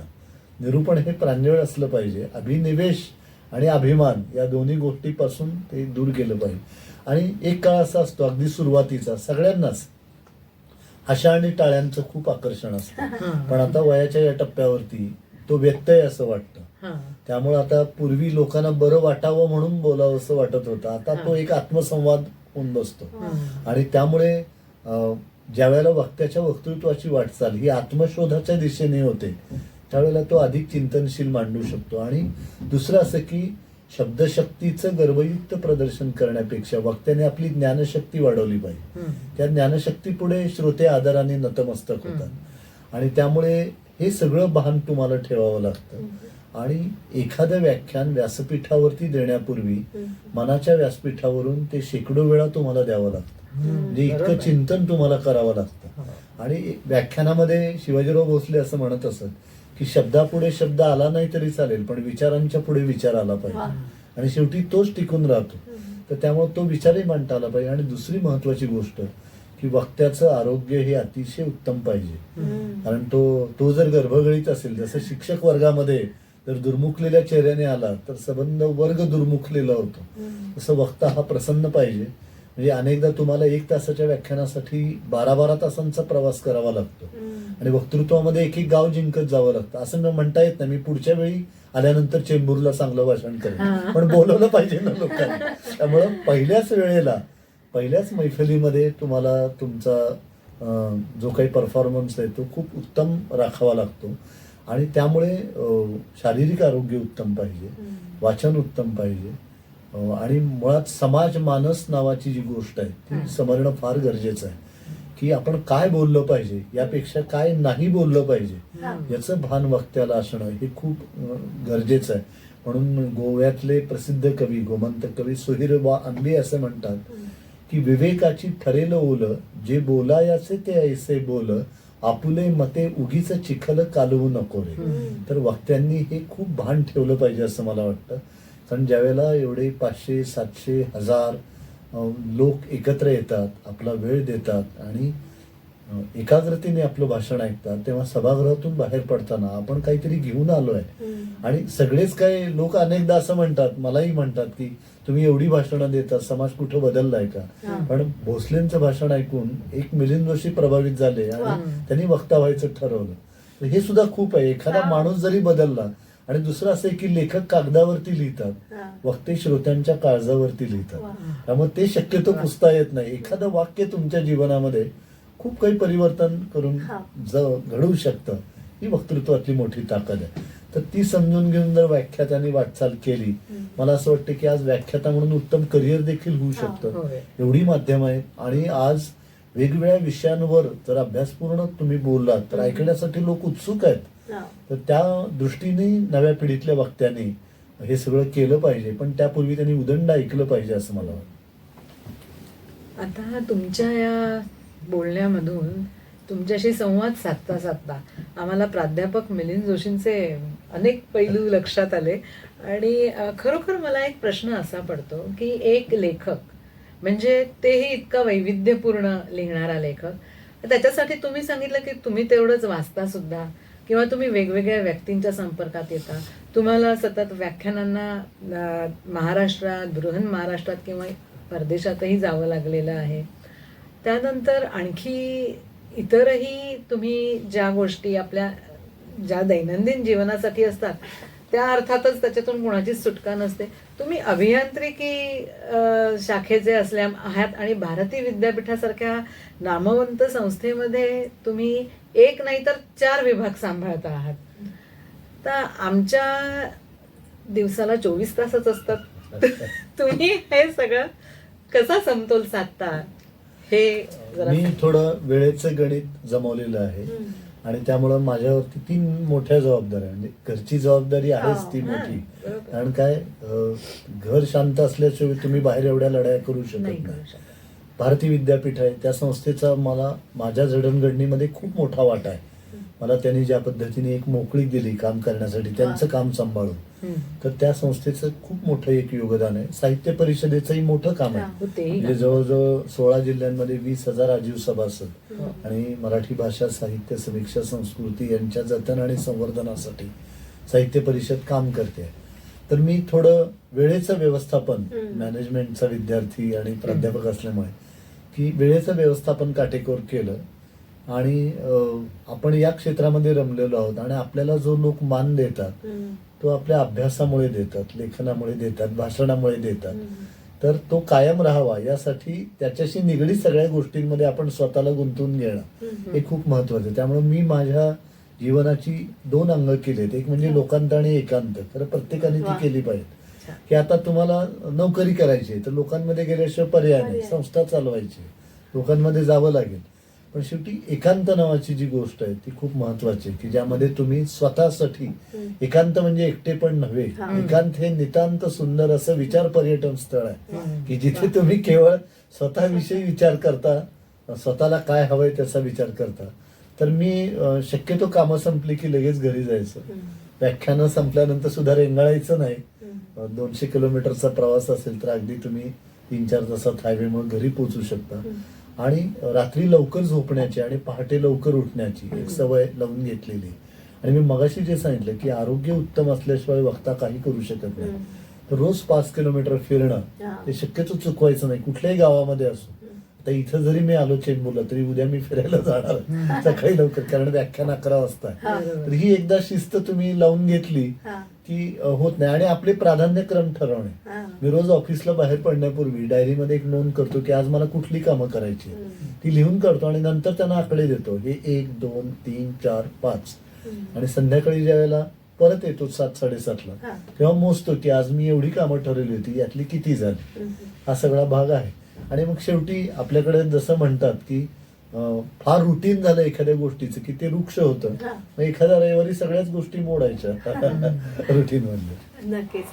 निरूपण हे प्रांजळ असलं पाहिजे. अभिनिवेश आणि अभिमान या दोन्ही गोष्टीपासून ते दूर केलं पाहिजे. आणि एक काळ असा असतो अगदी सुरुवातीचा सगळ्यांनाच आशा आणि टाळ्यांचं खूप आकर्षण असतं, पण आता वयाच्या या टप्प्यावरती तो व्यत्यय असं वाटतं. त्यामुळे आता पूर्वी लोकांना बरं वाटावं म्हणून बोलावं असं वाटत होतं, आता तो एक आत्मसंवाद होऊन बसतो. आणि त्यामुळे ज्या वेळेला वक्त्याच्या वक्तृत्वाची वाटचाल ही आत्मशोधाच्या दिशेने होते त्यावेळेला तो अधिक चिंतनशील मांडू शकतो. आणि दुसरं असं की शब्दशक्तीचं गर्भयुक्त प्रदर्शन करण्यापेक्षा वक्त्याने आपली ज्ञानशक्ती वाढवली पाहिजे. त्या ज्ञानशक्ती पुढे श्रोते आदराने नतमस्तक होतात आणि त्यामुळे हे सगळं भान तुम्हाला ठेवावं लागतं. आणि एखादं व्याख्यान व्यासपीठावरती देण्यापूर्वी मनाच्या व्यासपीठावरून ते शेकडो वेळा तुम्हाला द्यावं लागतं, म्हणजे इतकं चिंतन तुम्हाला करावं लागतं. आणि व्याख्यानामध्ये शिवाजीराव भोसले असं म्हणत असत की शब्दापुढे शब्द आला नाही तरी चालेल, पण विचारांच्या पुढे विचार आला पाहिजे आणि शेवटी तोच टिकून राहतो. तर त्यामुळे तो विचारही मांडता आला पाहिजे. आणि दुसरी महत्वाची गोष्ट की वक्त्याचं आरोग्य हे अतिशय उत्तम पाहिजे, कारण तो जर गर्भगळीत असेल, जसं शिक्षक वर्गामध्ये जर दुर्मुखलेल्या चेहऱ्याने आला तर संबंध वर्ग दुर्मुखलेला होतो, तसं वक्ता हा प्रसन्न पाहिजे. म्हणजे अनेकदा तुम्हाला 1 तासाच्या व्याख्यानासाठी 12-12 तासांचा प्रवास करावा लागतो आणि वक्तृत्वामध्ये एक गाव जिंकत जावं लागतं. असं म्हणता येत नाही मी पुढच्या वेळी आल्यानंतर चेंबूरला चांगलं भाषण करेन, पण बोलवलं पाहिजे ना लोकांना. त्यामुळं पहिल्याच वेळेला पहिल्याच मैफिलीमध्ये तुम्हाला तुमचा जो काही परफॉर्मन्स आहे तो खूप उत्तम राखावा लागतो. आणि त्यामुळे शारीरिक आरोग्य उत्तम पाहिजे, वाचन उत्तम पाहिजे आणि मुळात समाज मानस नावाची जी गोष्ट आहे ती समजणं फार गरजेचं आहे की आपण काय बोललं पाहिजे यापेक्षा काय नाही बोललं पाहिजे याचं भान वक्त्याला असणं हे खूप गरजेचं आहे. म्हणून गोव्यातले प्रसिद्ध कवी गोमंतक कवी सुधीर आंबे असं म्हणतात की विवेकाची ठरेल ओल जे बोलायाचे ते ऐसे बोल आपुले मते उगीच चिखल कालवू नको रे. तर वक्त्यांनी हे खूप भान ठेवलं पाहिजे असं मला वाटतं. कारण ज्यावेळेला एवढे 500, 700, 1000 लोक एकत्र येतात, आपला वेळ देतात आणि एकाग्रतेने आपलं भाषण ऐकतात तेव्हा सभागृहातून बाहेर पडताना आपण काहीतरी घेऊन आलोय. आणि सगळेच काय लोक अनेकदा असं म्हणतात, मलाही म्हणतात की तुम्ही एवढी भाषणं देता, समाज कुठं बदललाय का. पण भोसलेंचं भाषण ऐकून एक मिलिंद जोशी प्रभावित झाले आणि त्यांनी वक्ता व्हायचं ठरवलं. तर हे सुद्धा खूप आहे. एखादा माणूस जरी बदलला. आणि दुसरं असं आहे की लेखक कागदावरती लिहितात, वक्ते श्रोत्यांच्या काळजावरती लिहितात. त्यामुळे ते शक्यतो पुसता येत नाही. एखादं वाक्य तुमच्या जीवनामध्ये खूप काही परिवर्तन करून घडवू शकतं. ही वक्तृत्वातली मोठी ताकद आहे. तर ती समजून घेऊन जर व्याख्यात्याने वाटचाल केली, मला असं वाटतं की आज व्याख्याता म्हणून उत्तम करिअर देखील होऊ शकतं. एवढी माध्यम आहेत. आणि आज वेगवेगळ्या विषयांवर जर अभ्यासपूर्ण तुम्ही बोललात तर ऐकण्यासाठी लोक उत्सुक आहेत. तर त्या दृष्टीने नव्या पिढीतल्या वक्त्यांनी हे सगळं केलं पाहिजे. पण त्यापूर्वी त्यांनी उदंड ऐकलं पाहिजे असं मला वाटतं. आता तुमच्या या बोलण्यामधून तुमच्याशी संवाद साधता साधता आम्हाला प्राध्यापक मिलिंद जोशींचे अनेक पैलू लक्षात आले. आणि खरोखर मला एक प्रश्न असा पडतो की एक लेखक म्हणजे तेही इतका वैविध्यपूर्ण लिहिणारा लेखक, त्याच्यासाठी तुम्ही सांगितलं की तुम्ही तेवढंच वाचता सुद्धा, किंवा तुम्ही वेगवेगळ्या व्यक्तींच्या संपर्कात येता, तुम्हाला सतत व्याख्यानांना महाराष्ट्रात, बृहन महाराष्ट्रात किंवा परदेशातही जावं लागलेलं आहे. त्यानंतर आणखी इतरही तुम्ही ज्या गोष्टी आपल्या ज्या दैनंदिन जीवनासाठी असतात त्या अर्थातच त्याच्यातून कोणाचीच सुटका नसते. तुम्ही अभियांत्रिकी शाखेचे आहात आणि भारती विद्यापीठासारख्या नामवंत संस्थेमध्ये तुम्ही एक नाही तर 4 विभाग सांभाळता आहात. तर आमच्या दिवसाला 24 तासच असतात. तुम्ही हे सगळं कसा समतोल साधता हे जरा मी थोडं वेळेचं गणित जमवलेलं आहे. आणि त्यामुळं माझ्यावरती 3 मोठ्या जबाबदाऱ्या, म्हणजे घरची जबाबदारी आहेच ती मोठी. कारण काय, घर शांत असल्याशिवाय तुम्ही बाहेर एवढ्या लढाया करू शकत नाही. भारती विद्यापीठ आहे, त्या संस्थेचा मला माझ्या जडणघडणीमध्ये खूप मोठा वाटा आहे. मला त्यांनी ज्या पद्धतीने एक मोकळीक दिली काम करण्यासाठी, त्यांचं काम सांभाळून, तर त्या संस्थेचं खूप मोठं एक योगदान आहे. साहित्य परिषदेचंही मोठं काम आहे. म्हणजे जवळजवळ 16 जिल्ह्यांमध्ये 20,000 आजीव सभासद आणि मराठी भाषा साहित्य समीक्षा संस्कृती यांच्या जतन आणि संवर्धनासाठी साहित्य परिषद काम करते. तर मी थोडं वेळेचं व्यवस्थापन, मॅनेजमेंटचा विद्यार्थी आणि प्राध्यापक असल्यामुळे की वेळेचं व्यवस्थापन काटेकोर केलं. आणि आपण या क्षेत्रामध्ये रमलेलो आहोत आणि आपल्याला जो लोक मान देतात तो आपल्या अभ्यासामुळे देतात, लेखनामुळे देतात, भाषणामुळे देतात. तर तो कायम राहावा यासाठी त्याच्याशी निगडीत सगळ्या गोष्टींमध्ये आपण स्वतःला गुंतवून घेणं हे खूप महत्वाचं आहे. त्यामुळे मी माझ्या जीवनाची 2 अंग केलेत. एक म्हणजे लोकांत आणि एकांत. खरं प्रत्येकाने ती केली पाहिजे. की आता तुम्हाला नोकरी करायची तर लोकांमध्ये गेल्याशिवाय पर्याय नाही, संस्था चालवायची, लोकांमध्ये जावं लागेल. पण शेवटी एकांत नावाची जी गोष्ट आहे ती खूप महत्वाची आहे की ज्यामध्ये तुम्ही स्वतःसाठी, एकांत म्हणजे एकटे पण नव्हे, एकांत हे नितांत सुंदर असं विचार पर्यटन स्थळ आहे की जिथे तुम्ही केवळ स्वतःविषयी विचार करता, स्वतःला काय हवंय त्याचा विचार करता. तर मी शक्यतो कामं संपली की लगेच घरी जायचं. व्याख्यानं संपल्यानंतर सुद्धा रेंगाळायचं नाही. 200 किलोमीटरचा प्रवास असेल तर अगदी तुम्ही 3-4 तासात हायवेमुळे घरी पोहोचू शकता. आणि रात्री लवकर झोपण्याची आणि पहाटे लवकर उठण्याची एक सवय लावून घेतलेली. आणि मी मगाशी जे सांगितलं की आरोग्य उत्तम असल्याशिवाय वक्ता काही करू शकत नाही. तर रोज 5 किलोमीटर फिरणं हे शक्यतो चुकवायचं नाही, कुठल्याही गावामध्ये असो. आता इथं जरी मी आलो चेंबूरला तरी उद्या मी फिरायला जाणार सकाळी लवकर, कारण व्याख्यान 11 वाजता. तर ही एकदा शिस्त तुम्ही लावून घेतली की होत नाही. आणि आपले प्राधान्यक्रम ठरवणे. मी रोज ऑफिसला बाहेर पडण्यापूर्वी डायरीमध्ये एक नोंद करतो की आज मला कुठली कामं करायची, ती लिहून काढतो आणि नंतर त्यांना आकडे देतो. हे 1, 2, 3, 4, 5. आणि संध्याकाळी ज्या वेळेला परत येतो 7-7:30ला तेव्हा मोजतो की आज मी एवढी कामं ठरवली होती, यातली किती झाली. हा सगळा भाग आहे. आणि मग शेवटी आपल्याकडे जसं म्हणतात की फार रुटीन झालं एखाद्या गोष्टीचं की ते वृक्ष होतं. मग एखाद्या रविवारी सगळ्याच गोष्टी मोडायच्या रुटीन मधल्या. नक्कीच.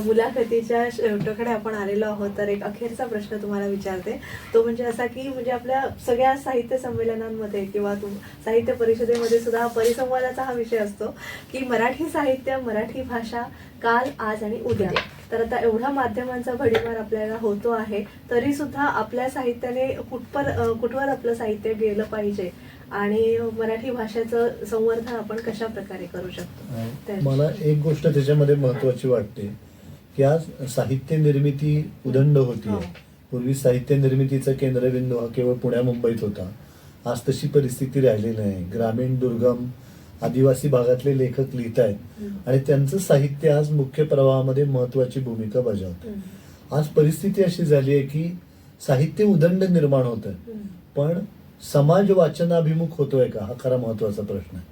मुलाखतीच्या शेवटाकडे आपण आलेलो आहोत. तर एक अखेरचा प्रश्न तुम्हाला विचारते. तो म्हणजे असा की म्हणजे आपल्या सगळ्या साहित्य संमेलनांमध्ये किंवा साहित्य परिषदेमध्ये सुद्धा परिसंवादाचा हा विषय असतो की मराठी साहित्य, मराठी भाषा, काल, आज आणि उद्या. तर आता एवढा माध्यमांचा भडीमार आपल्याला होतो आहे, तरी सुद्धा आपल्या साहित्याने कुठवर आपलं साहित्य गेलं पाहिजे आणि मराठी भाषेचं संवर्धन आपण कशा प्रकारे करू शकतो? मला एक गोष्ट त्याच्यामध्ये महत्वाची वाटते की आज साहित्य निर्मिती उदंड होती. हो. पूर्वी साहित्य निर्मितीचा केंद्रबिंदू हा केवळ पुण्या मुंबईत होता. आज तशी परिस्थिती राहिलेली नाही. ग्रामीण दुर्गम आदिवासी भागातले लेखक लिहित आहेत आणि त्यांचं साहित्य आज मुख्य प्रवाहामध्ये महत्वाची भूमिका बजावतं. आज परिस्थिती अशी झाली आहे की साहित्य उदंड निर्माण होत आहे, पण समाज वाचनाभिमुख होतोय का, हा खरा महत्वाचा प्रश्न आहे.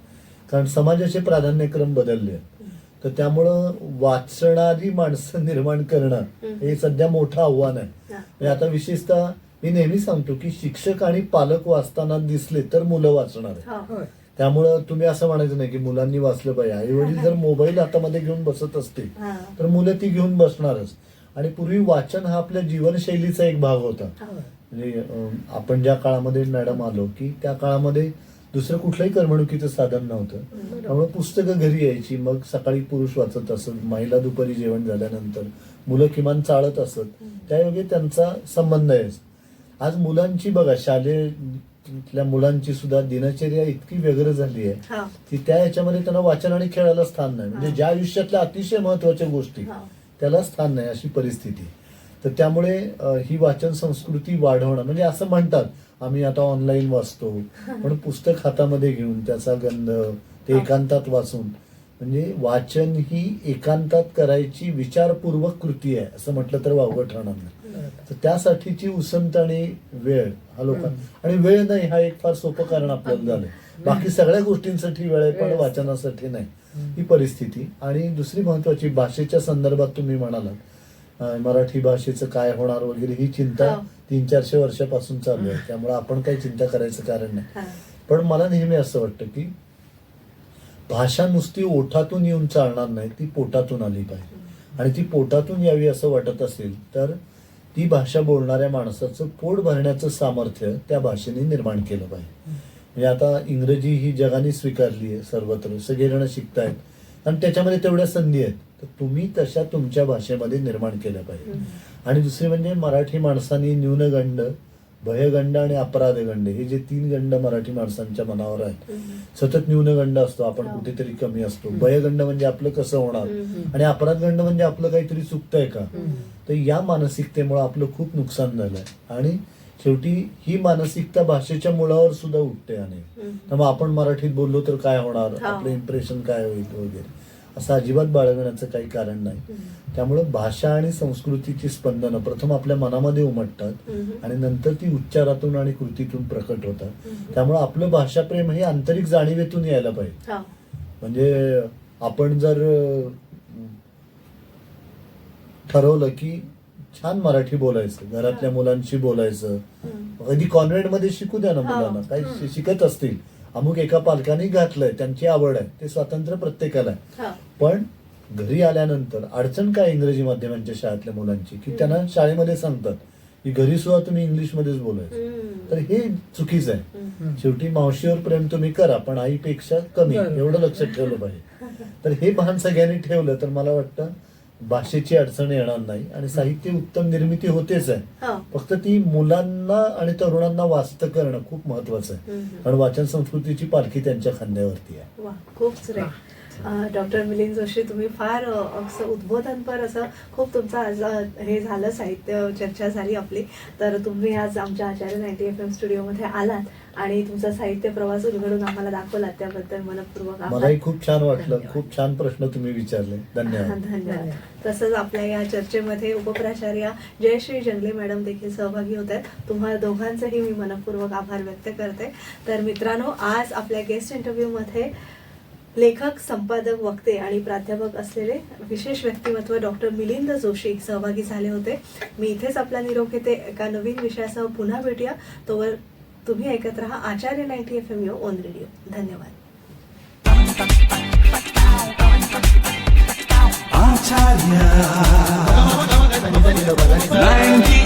कारण समाजाचे प्राधान्यक्रम बदलले आहेत. तर त्यामुळं वाचणारी माणसं निर्माण करणं हे सध्या मोठं आव्हान आहे. म्हणजे आता विशेषतः मी नेहमी सांगतो की शिक्षक आणि पालक वाचताना दिसले तर मुलं वाचणार आहे. त्यामुळं तुम्ही असं म्हणायचं नाही की मुलांनी वाचलं पाहिजे. आई वडील जर मोबाईल हातामध्ये घेऊन बसत असतील तर मुलं ती घेऊन बसणारच. आणि पूर्वी वाचन हा आपल्या जीवनशैलीचा एक भाग होता. म्हणजे आपण ज्या काळामध्ये मॅडम आलो की त्या काळामध्ये दुसरं कुठलंही करमणुकीचं साधन नव्हतं. त्यामुळे पुस्तकं घरी यायची. मग सकाळी पुरुष वाचत असत, महिला दुपारी जेवण झाल्यानंतर, मुलं किमान चालत असत. त्यायोगे त्यांचा संबंध आहे. आज मुलांची बघा, शालेय मुलांची सुद्धा दिनचर्या इतकी व्यग्र झाली आहे की त्या याच्यामध्ये त्यांना वाचन आणि खेळायला स्थान नाही. म्हणजे ज्या आयुष्यातल्या अतिशय महत्वाच्या गोष्टी त्याला स्थान नाही, अशी परिस्थिती. तर त्यामुळे ही वाचन संस्कृती वाढवणं, म्हणजे असं म्हणतात आम्ही आता ऑनलाईन वाचतो, पण पुस्तक हातामध्ये घेऊन त्याचा गंध ते एकांतात वाचून, म्हणजे वाचन ही एकांतात करायची विचारपूर्वक कृती आहे असं म्हटलं तर वावगं ठरणार नाही. तर त्यासाठीची उसंत आणि वेळ हा लोकांना, आणि वेळ नाही हा एक फार सोपं कारण आपल्याला झालंय. बाकी सगळ्या गोष्टींसाठी वेळ आहे पण वाचनासाठी नाही, ही परिस्थिती. आणि दुसरी महत्वाची, भाषेच्या संदर्भात तुम्ही म्हणालात मराठी भाषेचं काय होणार वगैरे, ही चिंता 300-400 वर्षापासून चालू आहे. त्यामुळे आपण काही चिंता करायचं कारण नाही. पण मला नेहमी असं वाटतं की भाषा नुसती ओठातून येऊन चालणार नाही, ती पोटातून आली पाहिजे. आणि ती पोटातून यावी असं वाटत असेल तर ती भाषा बोलणाऱ्या माणसाचं पोट भरण्याचं सामर्थ्य त्या भाषेने निर्माण केलं पाहिजे. म्हणजे आता इंग्रजी ही जगाने स्वीकारली आहे सर्वत्र, सगळेजण शिकतायत आणि त्याच्यामध्ये तेवढ्या संधी आहेत. तर तुम्ही तशा तुमच्या भाषेमध्ये निर्माण केल्या पाहिजे. आणि दुसरी म्हणजे मराठी माणसांनी न्यूनगंड, भयगंड आणि अपराधगंड, हे जे 3 गंड मराठी माणसांच्या मनावर आहेत. सतत न्यूनगंड असतो, आपण कुठेतरी कमी असतो. भयगंड म्हणजे आपलं कसं होणार, आणि अपराधगंड म्हणजे आपलं काहीतरी चुकतंय का. तर या मानसिकतेमुळे आपलं खूप नुकसान झालंय. आणि शेवटी ही मानसिकता भाषेच्या मुळावर सुद्धा उठते. आणि त्यामुळे आपण मराठीत बोललो तर काय होणार, आपलं इम्प्रेशन काय होईल वगैरे, असं अजिबात बाळगण्याचं काही कारण नाही. त्यामुळे भाषा आणि संस्कृतीची स्पंदनं प्रथम आपल्या मनामध्ये उमटतात आणि नंतर ती उच्चारातून आणि कृतीतून प्रकट होतात. त्यामुळे आपलं भाषाप्रेम हे आंतरिक जाणीवेतून यायला पाहिजे. म्हणजे आपण जर ठरवलं की छान मराठी बोलायचं, घरातल्या मुलांशी बोलायचं, कधी कॉन्व्हेंट मध्ये शिकू द्या ना मुलांना, काही शिकत असतील, अमुक एका पालकाने घातलंय, त्यांची आवड आहे, ते स्वातंत्र्य प्रत्येकाला आहे. पण घरी आल्यानंतर अडचण काय इंग्रजी माध्यमांच्या शाळेतल्या मुलांची, की त्यांना शाळेमध्ये सांगतात की घरी सुद्धा तुम्ही इंग्लिशमध्येच बोलायचं. तर हे चुकीचं आहे. शेवटी मावशीवर प्रेम तुम्ही करा पण आईपेक्षा कमी, एवढं लक्षात ठेवलं पाहिजे. तर हे भान सगळ्यांनी ठेवलं तर मला वाटतं भाषेची अडचण येणार नाही आणि साहित्य उत्तम निर्मिती होतेच आहे. फक्त ती मुलांना आणि तरुणांना वाचतं करणं खूप महत्वाचं आहे. कारण वाचन संस्कृतीची पालखी त्यांच्या खांद्यावरती आहे. खूप डॉक्टर मिलिंद जोशी, तुम्ही फार असं उद्बोधनपर असं खूप तुमचं आज हे झालं, साहित्य चर्चा झाली आपली. तर तुम्ही आज आमच्या आचार्य 90 FM स्टुडिओमध्ये आलात आणि तुमचा साहित्य प्रवास उलगडून आम्हाला दाखवलात, त्याबद्दल मनपूर्वक आभार. मलाही खूप छान वाटलं. खूप छान प्रश्न तुम्ही विचारले. धन्यवाद. धन्यवाद. तसंच आपल्या या चर्चेमध्ये उपप्राचार्य जयश्री जंगले मॅडम देखील सहभागी होत आहेत. तुम्हाला दोघांचेही मी मनपूर्वक आभार व्यक्त करते. तर मित्रांनो, आज आपल्या गेस्ट इंटरव्ह्यू मध्ये लेखक, संपादक, वक्ते आणि प्राध्यापक असलेले विशेष व्यक्तिमत्व डॉक्टर मिलिंद जोशी सहभागी झाले होते. मी इथेच आपला निरोप घेते. एका नवीन विषयासह पुन्हा भेटूया. तोवर तुम्ही ऐकत रहा आचार्य 90 FM योर ओन रेडिओ. धन्यवाद. आचार्य 90